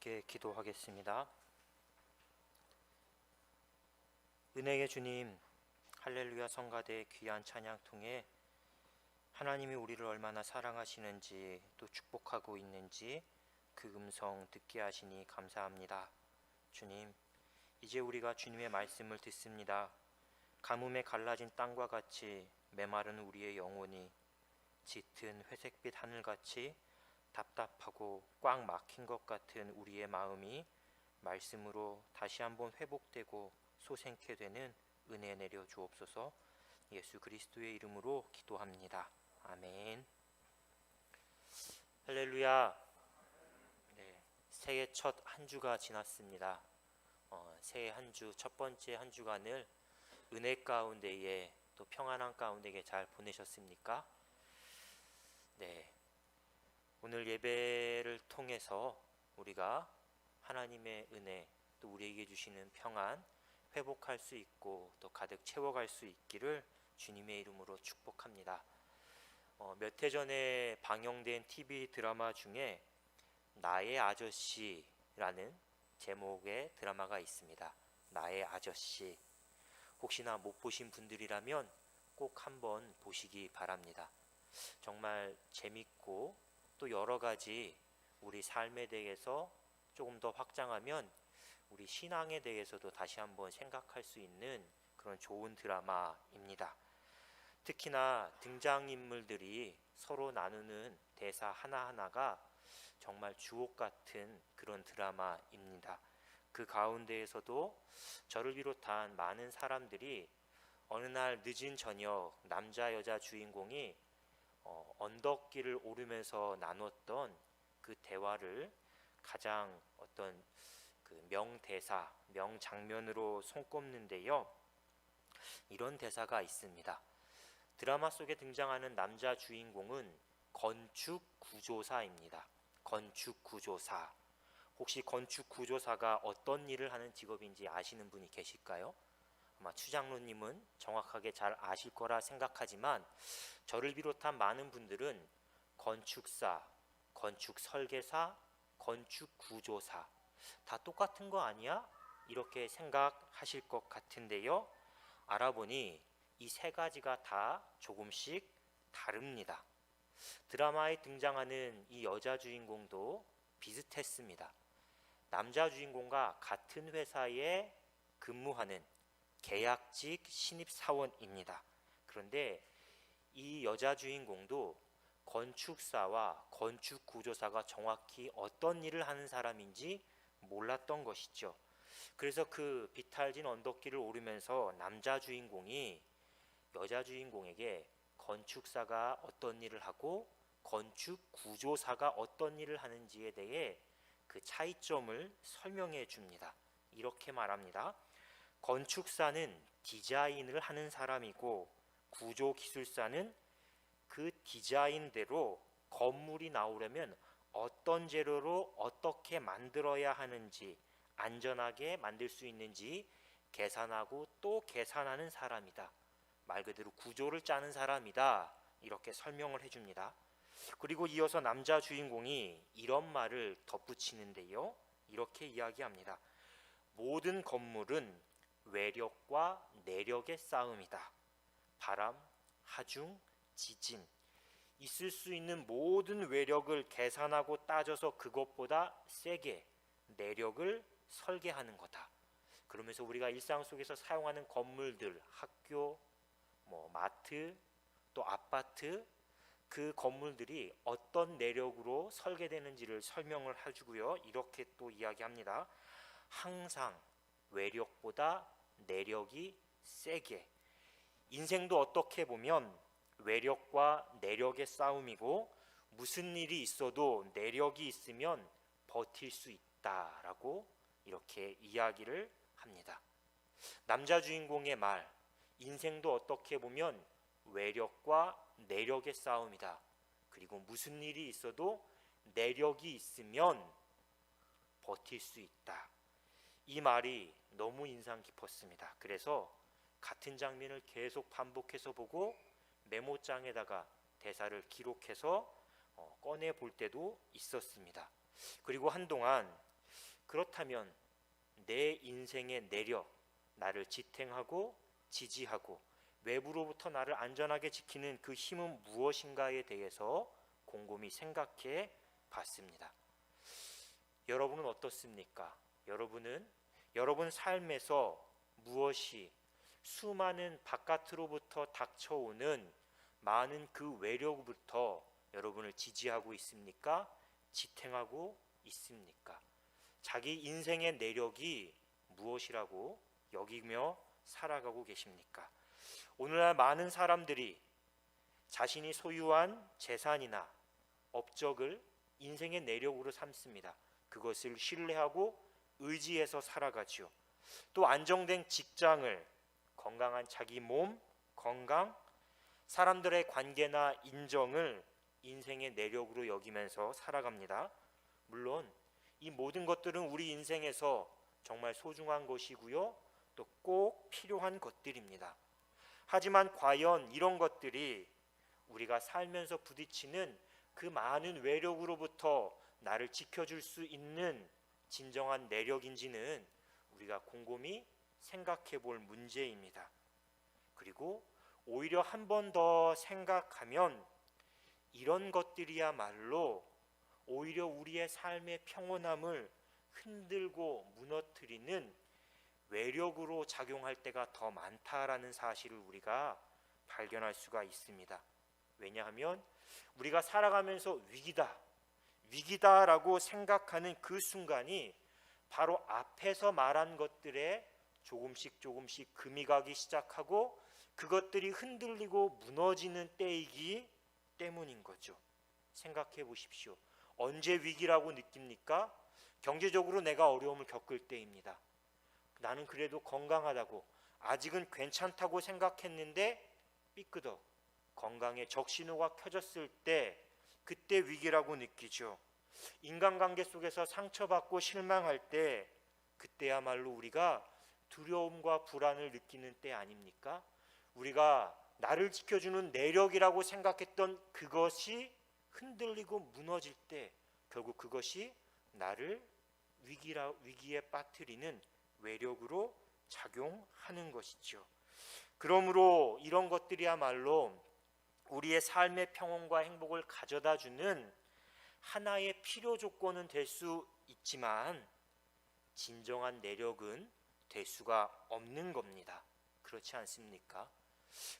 함께 기도하겠습니다. 은혜의 주님, 할렐루야 성가대 귀한 찬양 통해 하나님이 우리를 얼마나 사랑하시는지 또 축복하고 있는지 그 음성 듣게 하시니 감사합니다. 주님, 이제 우리가 주님의 말씀을 듣습니다. 가뭄에 갈라진 땅과 같이 메마른 우리의 영혼이 짙은 회색빛 하늘같이 답답하고 꽉 막힌 것 같은 우리의 마음이 말씀으로 다시 한번 회복되고 솟생케 되는 은혜 내려 주옵소서. 예수 그리스도의 이름으로 기도합니다. 아멘. 할렐루야. 네, 새해 첫 한 주가 지났습니다. 새해 한 주, 첫 번째 한 주간을 은혜 가운데에 또 평안한 가운데에 잘 보내셨습니까? 네. 오늘 예배를 통해서 우리가 하나님의 은혜, 또 우리에게 주시는 평안 회복할 수 있고 또 가득 채워갈 수 있기를 주님의 이름으로 축복합니다. 몇 해 전에 방영된 TV 드라마 중에 나의 아저씨라는 제목의 드라마가 있습니다. 나의 아저씨. 혹시나 못 보신 분들이라면 꼭 한번 보시기 바랍니다. 정말 재밌고 또 여러 가지 우리 삶에 대해서 조금 더 확장하면 우리 신앙에 대해서도 다시 한번 생각할 수 있는 그런 좋은 드라마입니다. 특히나 등장인물들이 서로 나누는 대사 하나하나가 정말 주옥 같은 그런 드라마입니다. 그 가운데에서도 저를 비롯한 많은 사람들이 어느 날 늦은 저녁 남자 여자 주인공이 언덕길을 오르면서 나눴던 그 대화를 가장 어떤 그 명대사, 명장면으로 손꼽는데요. 이런 대사가 있습니다. 드라마 속에 등장하는 남자 주인공은 건축구조사입니다. 건축구조사. 혹시 건축구조사가 어떤 일을 하는 직업인지 아시는 분이 계실까요? 아마 추장로님은 정확하게 잘 아실 거라 생각하지만 저를 비롯한 많은 분들은 건축사, 건축설계사, 건축구조사 다 똑같은 거 아니야? 이렇게 생각하실 것 같은데요. 알아보니 이 세 가지가 다 조금씩 다릅니다. 드라마에 등장하는 이 여자 주인공도 비슷했습니다. 남자 주인공과 같은 회사에 근무하는 계약직 신입사원입니다. 그런데 이 여자 주인공도 건축사와 건축구조사가 정확히 어떤 일을 하는 사람인지 몰랐던 것이죠. 그래서 그 비탈진 언덕길을 오르면서 남자 주인공이 여자 주인공에게 건축사가 어떤 일을 하고 건축구조사가 어떤 일을 하는지에 대해 그 차이점을 설명해 줍니다. 이렇게 말합니다. 건축사는 디자인을 하는 사람이고 구조기술사는 그 디자인대로 건물이 나오려면 어떤 재료로 어떻게 만들어야 하는지, 안전하게 만들 수 있는지 계산하고 또 계산하는 사람이다. 말 그대로 구조를 짜는 사람이다. 이렇게 설명을 해줍니다. 그리고 이어서 남자 주인공이 이런 말을 덧붙이는데요. 이렇게 이야기합니다. 모든 건물은 외력과 내력의 싸움이다. 바람, 하중, 지진, 있을 수 있는 모든 외력을 계산하고 따져서 그것보다 세게 내력을 설계하는 거다. 그러면서 우리가 일상 속에서 사용하는 건물들, 학교, 마트, 또 아파트, 그 건물들이 어떤 내력으로 설계되는지를 설명을 해주고요. 이렇게 또 이야기합니다. 항상 외력보다 내력이 세게. 인생도 어떻게 보면 외력과 내력의 싸움이고 무슨 일이 있어도 내력이 있으면 버틸 수 있다라고 이렇게 이야기를 합니다. 남자 주인공의 말, 인생도 어떻게 보면 외력과 내력의 싸움이다. 그리고 무슨 일이 있어도 내력이 있으면 버틸 수 있다. 이 말이 너무 인상 깊었습니다. 그래서 같은 장면을 계속 반복해서 보고 메모장에다가 대사를 기록해서 꺼내 볼 때도 있었습니다. 그리고 한동안 그렇다면 내 인생의 내력, 나를 지탱하고 지지하고 외부로부터 나를 안전하게 지키는 그 힘은 무엇인가에 대해서 곰곰이 생각해 봤습니다. 여러분은 어떻습니까? 여러분 삶에서 무엇이 수많은 바깥으로부터 닥쳐오는 많은 그 외력부터 여러분을 지지하고 있습니까? 지탱하고 있습니까? 자기 인생의 내력이 무엇이라고 여기며 살아가고 계십니까? 오늘날 많은 사람들이 자신이 소유한 재산이나 업적을 인생의 내력으로 삼습니다. 그것을 신뢰하고 의지해서 살아가지요. 또 안정된 직장을, 건강한 자기 몸, 건강, 사람들의 관계나 인정을 인생의 내력으로 여기면서 살아갑니다. 물론 이 모든 것들은 우리 인생에서 정말 소중한 것이고요, 또 꼭 필요한 것들입니다. 하지만 과연 이런 것들이 우리가 살면서 부딪히는 그 많은 외력으로부터 나를 지켜줄 수 있는 진정한 내력인지는 우리가 곰곰이 생각해 볼 문제입니다. 그리고 오히려 한 번 더 생각하면 이런 것들이야말로 오히려 우리의 삶의 평온함을 흔들고 무너뜨리는 외력으로 작용할 때가 더 많다라는 사실을 우리가 발견할 수가 있습니다. 왜냐하면 우리가 살아가면서 위기다라고 생각하는 그 순간이 바로 앞에서 말한 것들에 조금씩 금이 가기 시작하고 그것들이 흔들리고 무너지는 때이기 때문인 거죠. 생각해 보십시오. 언제 위기라고 느낍니까? 경제적으로 내가 어려움을 겪을 때입니다. 나는 그래도 건강하다고, 아직은 괜찮다고 생각했는데 삐끄덕 건강에 적신호가 켜졌을 때, 그때 위기라고 느끼죠. 인간관계 속에서 상처받고 실망할 때, 그때야말로 우리가 두려움과 불안을 느끼는 때 아닙니까? 우리가 나를 지켜주는 내력이라고 생각했던 그것이 흔들리고 무너질 때 결국 그것이 나를 위기에 빠뜨리는 외력으로 작용하는 것이죠. 그러므로 이런 것들이야말로 우리의 삶의 평온과 행복을 가져다 주는 하나의 필요 조건은 될 수 있지만 진정한 내력은 될 수가 없는 겁니다. 그렇지 않습니까?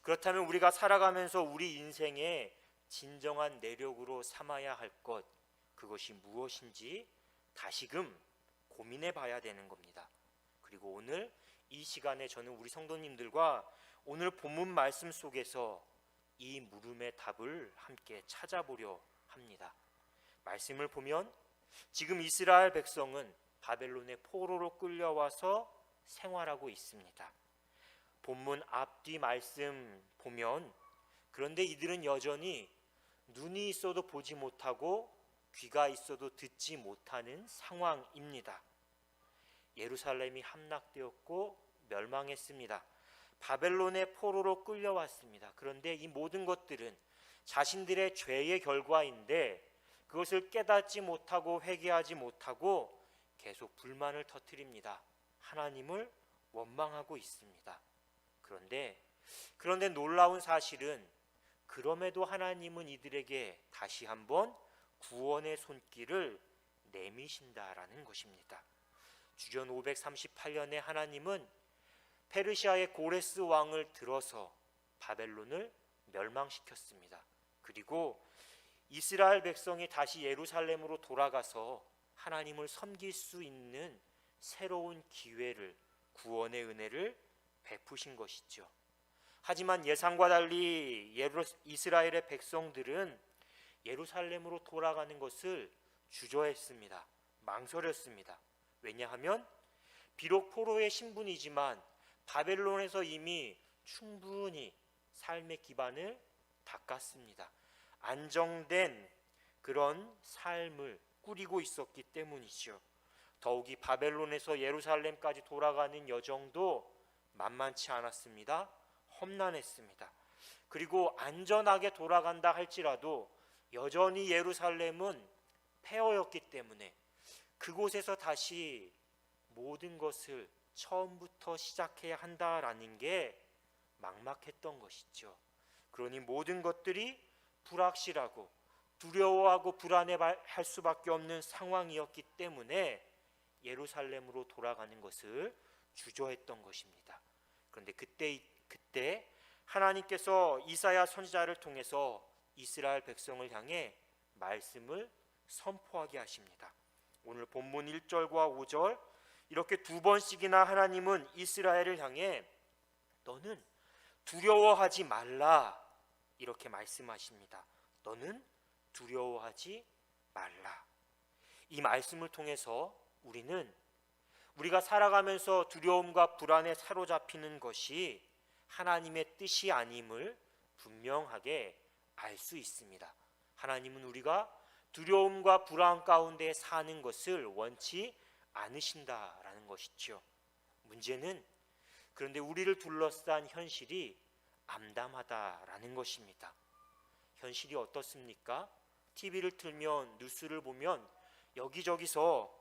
그렇다면 우리가 살아가면서 우리 인생의 진정한 내력으로 삼아야 할 것, 그것이 무엇인지 다시금 고민해 봐야 되는 겁니다. 그리고 오늘 이 시간에 저는 우리 성도님들과 오늘 본문 말씀 속에서 이 물음의 답을 함께 찾아보려 합니다. 말씀을 보면 지금 이스라엘 백성은 바벨론의 포로로 끌려와서 생활하고 있습니다. 본문 앞뒤 말씀 보면 그런데 이들은 여전히 눈이 있어도 보지 못하고 귀가 있어도 듣지 못하는 상황입니다. 예루살렘이 함락되었고 멸망했습니다. 바벨론의 포로로 끌려왔습니다. 그런데 이 모든 것들은 자신들의 죄의 결과인데 그것을 깨닫지 못하고 회개하지 못하고 계속 불만을 터뜨립니다. 하나님을 원망하고 있습니다. 그런데 놀라운 사실은 그럼에도 하나님은 이들에게 다시 한번 구원의 손길을 내미신다라는 것입니다. 주전 538년에 하나님은 페르시아의 고레스 왕을 들어서 바벨론을 멸망시켰습니다. 그리고 이스라엘 백성이 다시 예루살렘으로 돌아가서 하나님을 섬길 수 있는 새로운 기회를, 구원의 은혜를 베푸신 것이죠. 하지만 예상과 달리 이스라엘의 백성들은 예루살렘으로 돌아가는 것을 주저했습니다. 망설였습니다. 왜냐하면 비록 포로의 신분이지만 바벨론에서 이미 충분히 삶의 기반을 닦았습니다. 안정된 그런 삶을 꾸리고 있었기 때문이죠. 더욱이 바벨론에서 예루살렘까지 돌아가는 여정도 만만치 않았습니다. 험난했습니다. 그리고 안전하게 돌아간다 할지라도 여전히 예루살렘은 폐허였기 때문에 그곳에서 다시 모든 것을 처음부터 시작해야 한다라는 게 막막했던 것이죠. 그러니 모든 것들이 불확실하고 두려워하고 불안해할 수밖에 없는 상황이었기 때문에 예루살렘으로 돌아가는 것을 주저했던 것입니다. 그런데 그때 하나님께서 이사야 선지자를 통해서 이스라엘 백성을 향해 말씀을 선포하게 하십니다. 오늘 본문 1절과 5절 이렇게 두 번씩이나 하나님은 이스라엘을 향해 너는 두려워하지 말라 이렇게 말씀하십니다. 너는 두려워하지 말라. 이 말씀을 통해서 우리가 살아가면서 두려움과 불안에 사로잡히는 것이 하나님의 뜻이 아님을 분명하게 알 수 있습니다. 하나님은 우리가 두려움과 불안 가운데 사는 것을 원치 않으신다라는 것이죠. 문제는 그런데 우리를 둘러싼 현실이 암담하다라는 것입니다. 현실이 어떻습니까? TV를 틀면 뉴스를 보면 여기저기서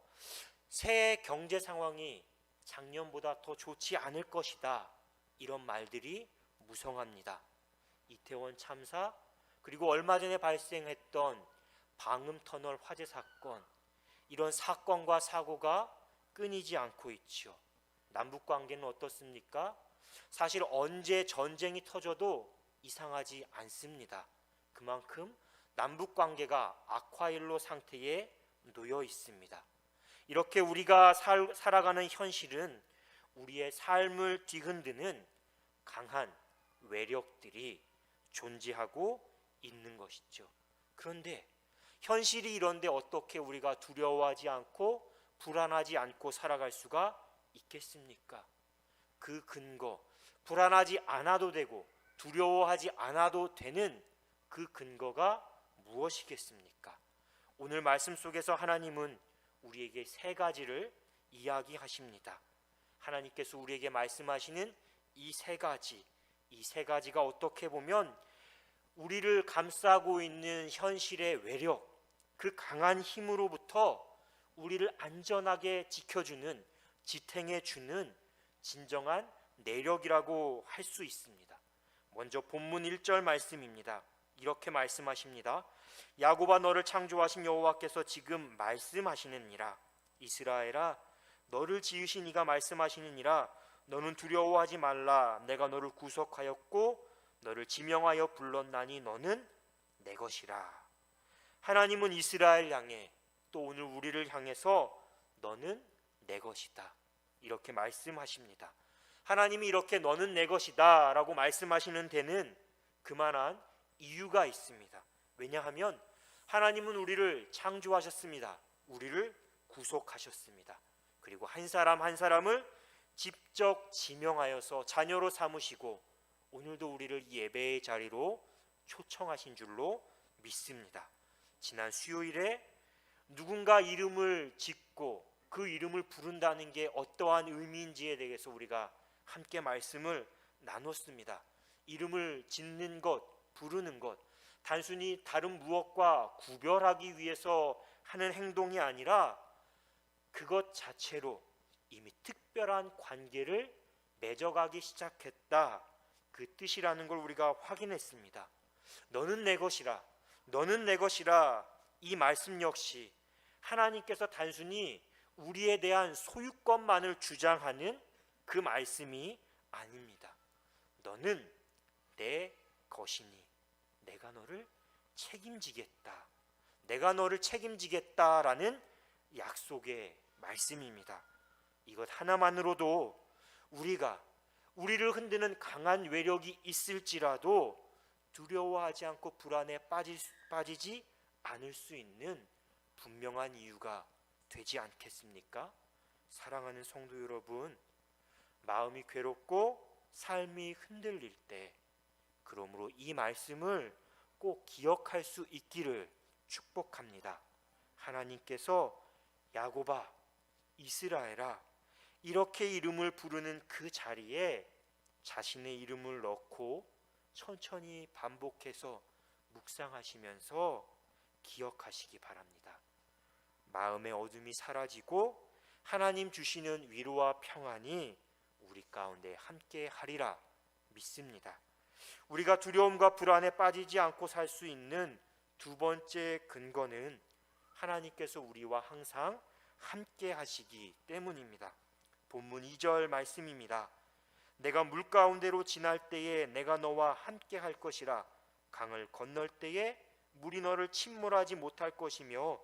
새해 경제 상황이 작년보다 더 좋지 않을 것이다 이런 말들이 무성합니다. 이태원 참사 그리고 얼마 전에 발생했던 방음터널 화재 사건 이런 사건과 사고가 끊이지 않고 있죠. 남북관계는 어떻습니까? 사실 언제 전쟁이 터져도 이상하지 않습니다. 그만큼 남북관계가 악화일로 상태에 놓여 있습니다. 이렇게 우리가 살아가는 현실은 우리의 삶을 뒤흔드는 강한 외력들이 존재하고 있는 것이죠. 그런데 현실이 이런데 어떻게 우리가 두려워하지 않고 불안하지 않고 살아갈 수가 있겠습니까? 그 근거, 불안하지 않아도 되고 두려워하지 않아도 되는 그 근거가 무엇이겠습니까? 오늘 말씀 속에서 하나님은 우리에게 세 가지를 이야기하십니다. 하나님께서 우리에게 말씀하시는 이 세 가지가 어떻게 보면 우리를 감싸고 있는 현실의 외력, 그 강한 힘으로부터 우리를 안전하게 지켜주는, 지탱해주는 진정한 내력이라고 할 수 있습니다. 먼저 본문 1절 말씀입니다. 이렇게 말씀하십니다. 야곱아 너를 창조하신 여호와께서 지금 말씀하시느니라. 이스라엘아 너를 지으신 이가 말씀하시느니라. 너는 두려워하지 말라. 내가 너를 구속하였고 너를 지명하여 불렀나니 너는 내 것이라. 하나님은 이스라엘 향해 또 오늘 우리를 향해서 너는 내 것이다 이렇게 말씀하십니다. 하나님이 이렇게 너는 내 것이다 라고 말씀하시는 데는 그만한 이유가 있습니다. 왜냐하면 하나님은 우리를 창조하셨습니다. 우리를 구속하셨습니다. 그리고 한 사람 한 사람을 직접 지명하여서 자녀로 삼으시고 오늘도 우리를 예배의 자리로 초청하신 줄로 믿습니다. 지난 수요일에 누군가 이름을 짓고 그 이름을 부른다는 게 어떠한 의미인지에 대해서 우리가 함께 말씀을 나눴습니다. 이름을 짓는 것, 부르는 것, 단순히 다른 무엇과 구별하기 위해서 하는 행동이 아니라 그것 자체로 이미 특별한 관계를 맺어가기 시작했다. 그 뜻이라는 걸 우리가 확인했습니다. 너는 내 것이라, 너는 내 것이라 이 말씀 역시 하나님께서 단순히 우리에 대한 소유권만을 주장하는 그 말씀이 아닙니다. 너는 내 것이니 내가 너를 책임지겠다. 내가 너를 책임지겠다라는 약속의 말씀입니다. 이것 하나만으로도 우리를 흔드는 강한 외력이 있을지라도 두려워하지 않고 불안에 빠지지 않을 수 있는 분명한 이유가 되지 않겠습니까? 사랑하는 성도 여러분, 마음이 괴롭고 삶이 흔들릴 때 그러므로 이 말씀을 꼭 기억할 수 있기를 축복합니다. 하나님께서 야곱아, 이스라엘아 이렇게 이름을 부르는 그 자리에 자신의 이름을 넣고 천천히 반복해서 묵상하시면서 기억하시기 바랍니다. 마음의 어둠이 사라지고 하나님 주시는 위로와 평안이 우리 가운데 함께 하리라 믿습니다. 우리가 두려움과 불안에 빠지지 않고 살 수 있는 두 번째 근거는 하나님께서 우리와 항상 함께 하시기 때문입니다. 본문 2절 말씀입니다. 내가 물 가운데로 지날 때에 내가 너와 함께 할 것이라. 강을 건널 때에 물이 너를 침몰하지 못할 것이며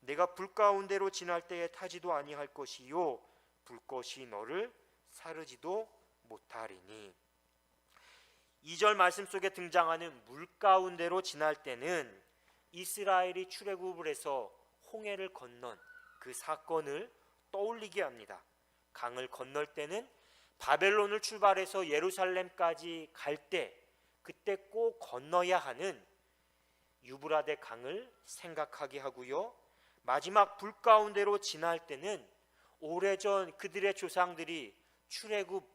내가 불 가운데로 지날 때에 타지도 아니할 것이요 불꽃이 너를 사르지도 못하리니. 2절 말씀 속에 등장하는 물 가운데로 지날 때는 이스라엘이 출애굽을 해서 홍해를 건넌 그 사건을 떠올리게 합니다. 강을 건널 때는 바벨론을 출발해서 예루살렘까지 갈 때 그때 꼭 건너야 하는 유브라데 강을 생각하게 하고요. 마지막 불 가운데로 지날 때는 오래전 그들의 조상들이 출애굽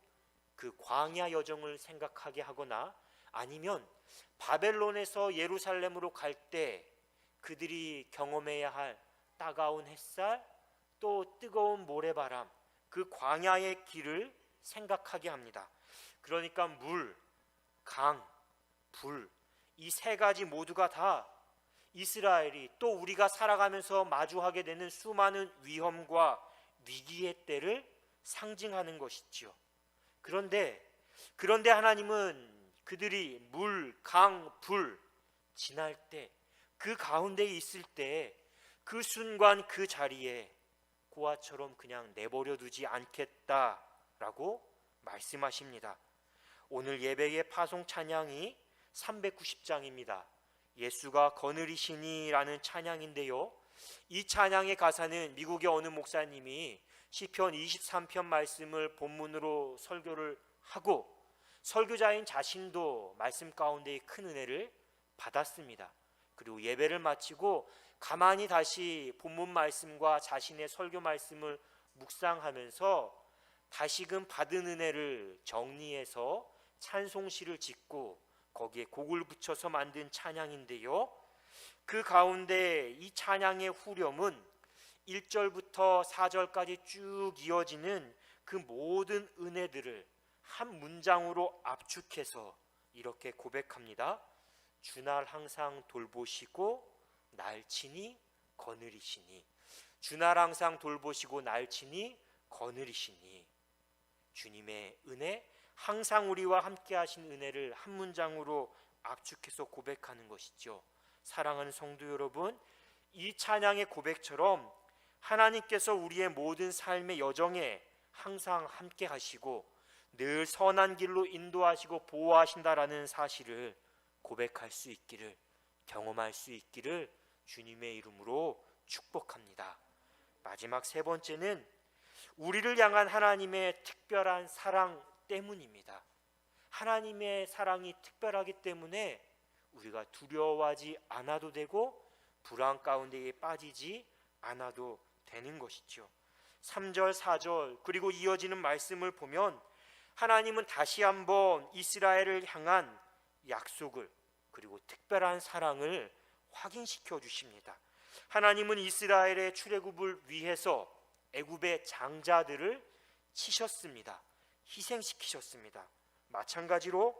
그 광야 여정을 생각하게 하거나 아니면 바벨론에서 예루살렘으로 갈 때 그들이 경험해야 할 따가운 햇살 또 뜨거운 모래바람 그 광야의 길을 생각하게 합니다. 그러니까 물, 강, 불 이 세 가지 모두가 다 이스라엘이 또 우리가 살아가면서 마주하게 되는 수많은 위험과 위기의 때를 상징하는 것이지요. 그런데 하나님은 그들이 물, 강, 불 지날 때 그 가운데 있을 때 그 순간 그 자리에 고아처럼 그냥 내버려 두지 않겠다라고 말씀하십니다. 오늘 예배의 파송 찬양이 390장입니다. 예수가 거느리시니라는 찬양인데요. 이 찬양의 가사는 미국의 어느 목사님이 시편 23편 말씀을 본문으로 설교를 하고 설교자인 자신도 말씀 가운데의 큰 은혜를 받았습니다. 그리고 예배를 마치고 가만히 다시 본문 말씀과 자신의 설교 말씀을 묵상하면서 다시금 받은 은혜를 정리해서 찬송시를 짓고 거기에 곡을 붙여서 만든 찬양인데요. 그 가운데 이 찬양의 후렴은 1절부터 4절까지 쭉 이어지는 그 모든 은혜들을 한 문장으로 압축해서 이렇게 고백합니다. 주날 항상 돌보시고 날 친히 거느리시니. 주날 항상 돌보시고 날 친히 거느리시니. 주님의 은혜, 항상 우리와 함께 하신 은혜를 한 문장으로 압축해서 고백하는 것이죠. 사랑하는 성도 여러분, 이 찬양의 고백처럼 하나님께서 우리의 모든 삶의 여정에 항상 함께 하시고 늘 선한 길로 인도하시고 보호하신다라는 사실을 고백할 수 있기를, 경험할 수 있기를 주님의 이름으로 축복합니다. 마지막 세 번째는 우리를 향한 하나님의 특별한 사랑 때문입니다. 하나님의 사랑이 특별하기 때문에 우리가 두려워하지 않아도 되고 불안 가운데에 빠지지 않아도 되는 것이죠. 3절, 4절 그리고 이어지는 말씀을 보면 하나님은 다시 한번 이스라엘을 향한 약속을 그리고 특별한 사랑을 확인시켜 주십니다. 하나님은 이스라엘의 출애굽을 위해서 애굽의 장자들을 치셨습니다. 희생시키셨습니다. 마찬가지로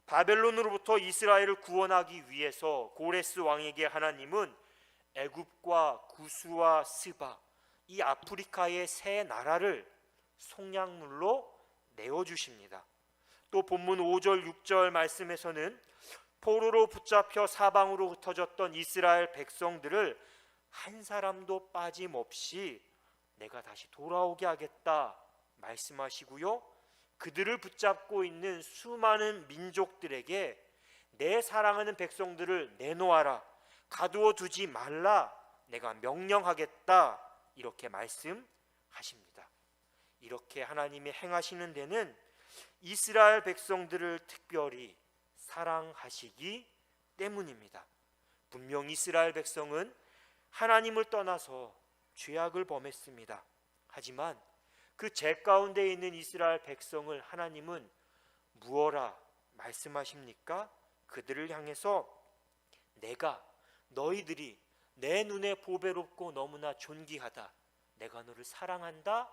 바벨론으로부터 이스라엘을 구원하기 위해서 고레스 왕에게 하나님은 애굽과 구스와 스바 이 아프리카의 세 나라를 속량물로 내어주십니다. 또 본문 5절 6절 말씀에서는 포로로 붙잡혀 사방으로 흩어졌던 이스라엘 백성들을 한 사람도 빠짐없이 내가 다시 돌아오게 하겠다 말씀하시고요. 그들을 붙잡고 있는 수많은 민족들에게 내 사랑하는 백성들을 내놓아라, 가두어 두지 말라, 내가 명령하겠다 이렇게 말씀하십니다. 이렇게 하나님이 행하시는 데는 이스라엘 백성들을 특별히 사랑하시기 때문입니다. 분명 이스라엘 백성은 하나님을 떠나서 죄악을 범했습니다. 하지만 그 죄 가운데 있는 이스라엘 백성을 하나님은 무엇라 말씀하십니까? 그들을 향해서 내가 너희들이 내 눈에 보배롭고 너무나 존귀하다. 내가 너를 사랑한다.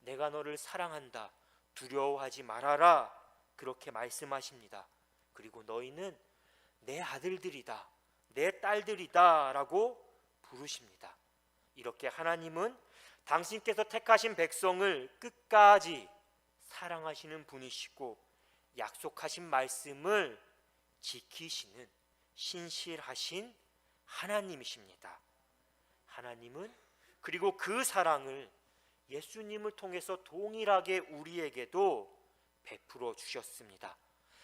내가 너를 사랑한다. 두려워하지 말아라. 그렇게 말씀하십니다. 그리고 너희는 내 아들들이다. 내 딸들이다 라고 부르십니다. 이렇게 하나님은 당신께서 택하신 백성을 끝까지 사랑하시는 분이시고 약속하신 말씀을 지키시는 신실하신 하나님이십니다. 하나님은 그리고 그 사랑을 예수님을 통해서 동일하게 우리에게도 베풀어 주셨습니다.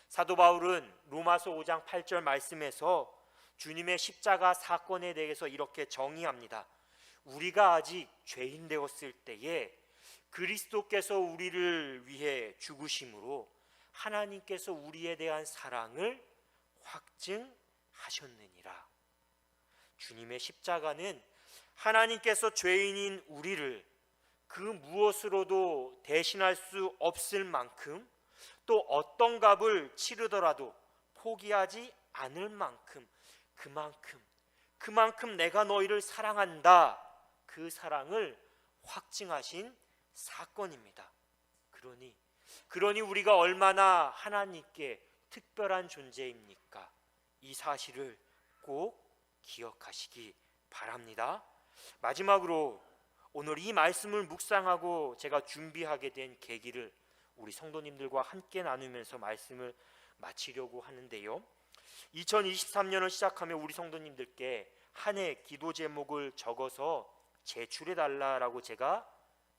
사도 바울은 로마서 5장 8절 말씀에서 주님의 십자가 사건에 대해서 이렇게 정의합니다. 우리가 아직 죄인 되었을 때에 그리스도께서 우리를 위해 죽으심으로 하나님께서 우리에 대한 사랑을 확증하셨느니라. 주님의 십자가는 하나님께서 죄인인 우리를 그 무엇으로도 대신할 수 없을 만큼, 또 어떤 값을 치르더라도 포기하지 않을 만큼, 그만큼 내가 너희를 사랑한다, 그 사랑을 확증하신 사건입니다. 그러니 우리가 얼마나 하나님께 특별한 존재입니까? 이 사실을 꼭 기억하시기 바랍니다. 마지막으로 오늘 이 말씀을 묵상하고 제가 준비하게 된 계기를 우리 성도님들과 함께 나누면서 말씀을 마치려고 하는데요, 2023년을 시작하며 우리 성도님들께 한 해 기도 제목을 적어서 제출해 달라라고 제가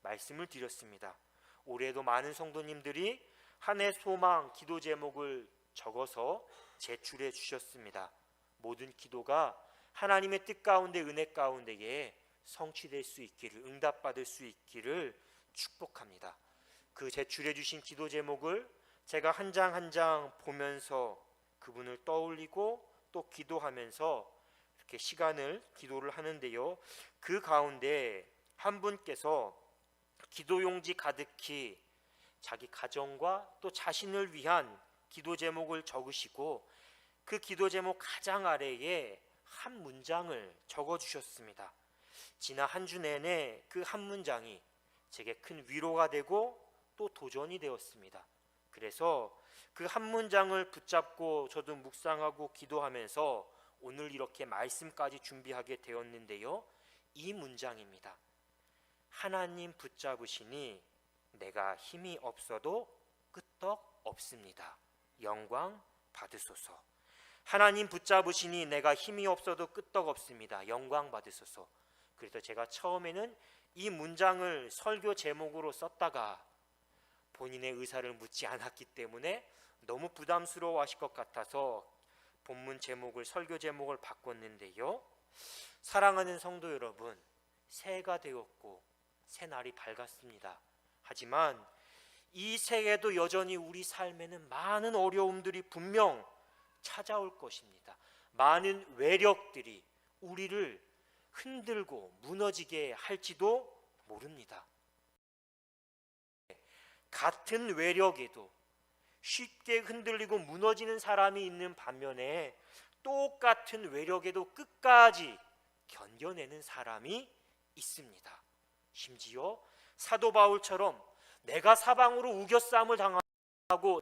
말씀을 드렸습니다. 올해도 많은 성도님들이 한 해 소망 기도 제목을 적어서 제출해 주셨습니다. 모든 기도가 하나님의 뜻 가운데, 은혜 가운데에 성취될 수 있기를, 응답받을 수 있기를 축복합니다. 그 제출해 주신 기도 제목을 제가 한 장 한 장 보면서 그분을 떠올리고 또 기도하면서 이렇게 기도를 하는데요, 그 가운데 한 분께서 기도용지 가득히 자기 가정과 또 자신을 위한 기도 제목을 적으시고 그 기도 제목 가장 아래에 한 문장을 적어주셨습니다. 지난 한 주 내내 그 한 문장이 제게 큰 위로가 되고 또 도전이 되었습니다. 그래서 그 한 문장을 붙잡고 저도 묵상하고 기도하면서 오늘 이렇게 말씀까지 준비하게 되었는데요, 이 문장입니다. 하나님 붙잡으시니 내가 힘이 없어도 끄떡 없습니다. 영광 받으소서. 하나님 붙잡으시니 내가 힘이 없어도 끄떡 없습니다. 영광 받으소서. 그래서 제가 처음에는 이 문장을 설교 제목으로 썼다가 본인의 의사를 묻지 않았기 때문에 너무 부담스러워하실 것 같아서 본문 제목을, 설교 제목을 바꿨는데요, 사랑하는 성도 여러분, 새해가 되었고 새날이 밝았습니다. 하지만 이 새해에도 여전히 우리 삶에는 많은 어려움들이 분명 찾아올 것입니다. 많은 외력들이 우리를 흔들고 무너지게 할지도 모릅니다. 같은 외력에도 쉽게 흔들리고 무너지는 사람이 있는 반면에 똑같은 외력에도 끝까지 견뎌내는 사람이 있습니다. 심지어 사도 바울처럼 내가 사방으로 우겨싸움을 당하고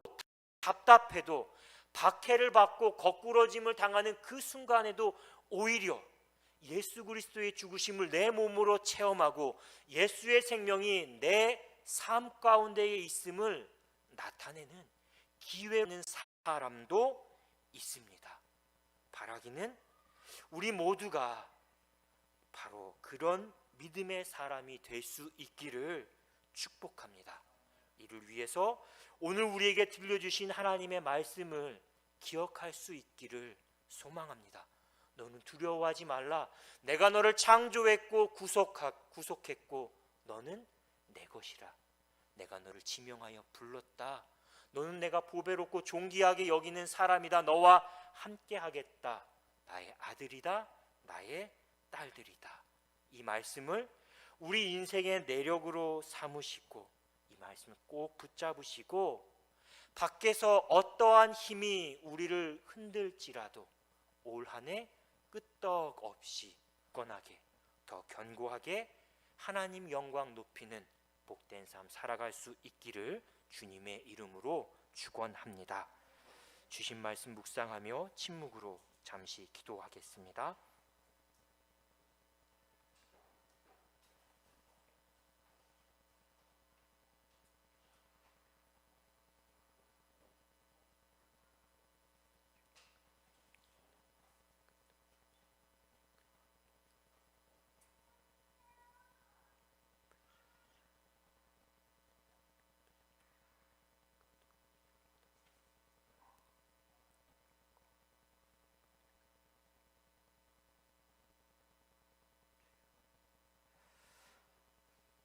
답답해도 박해를 받고 거꾸러짐을 당하는 그 순간에도 오히려 예수 그리스도의 죽으심을 내 몸으로 체험하고 예수의 생명이 내 삶 가운데에 있음을 나타내는 기회는 사람도 있습니다. 바라기는 우리 모두가 바로 그런 믿음의 사람이 될 수 있기를 축복합니다. 이를 위해서 오늘 우리에게 들려주신 하나님의 말씀을 기억할 수 있기를 소망합니다. 너는 두려워하지 말라. 내가 너를 창조했고 구속했고 너는 내 것이라. 내가 너를 지명하여 불렀다. 너는 내가 보배롭고 존귀하게 여기는 사람이다. 너와 함께 하겠다. 나의 아들이다. 나의 딸들이다. 이 말씀을 우리 인생의 내력으로 삼으시고 이 말씀을 꼭 붙잡으시고 밖에서 어떠한 힘이 우리를 흔들지라도 올 한 해 끄떡없이 굳건하게, 더 견고하게 하나님 영광 높이는 복된 삶 살아갈 수 있기를 주님의 이름으로 축원합니다. 주신 말씀 묵상하며 침묵으로 잠시 기도하겠습니다.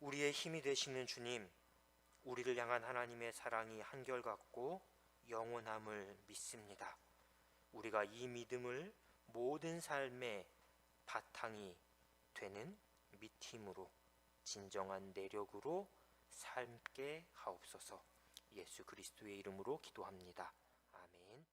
우리의 힘이 되시는 주님, 우리를 향한 하나님의 사랑이 한결같고 영원함을 믿습니다. 우리가 이 믿음을 모든 삶의 바탕이 되는 믿음으로, 진정한 내력으로 삶게 하옵소서. 예수 그리스도의 이름으로 기도합니다. 아멘.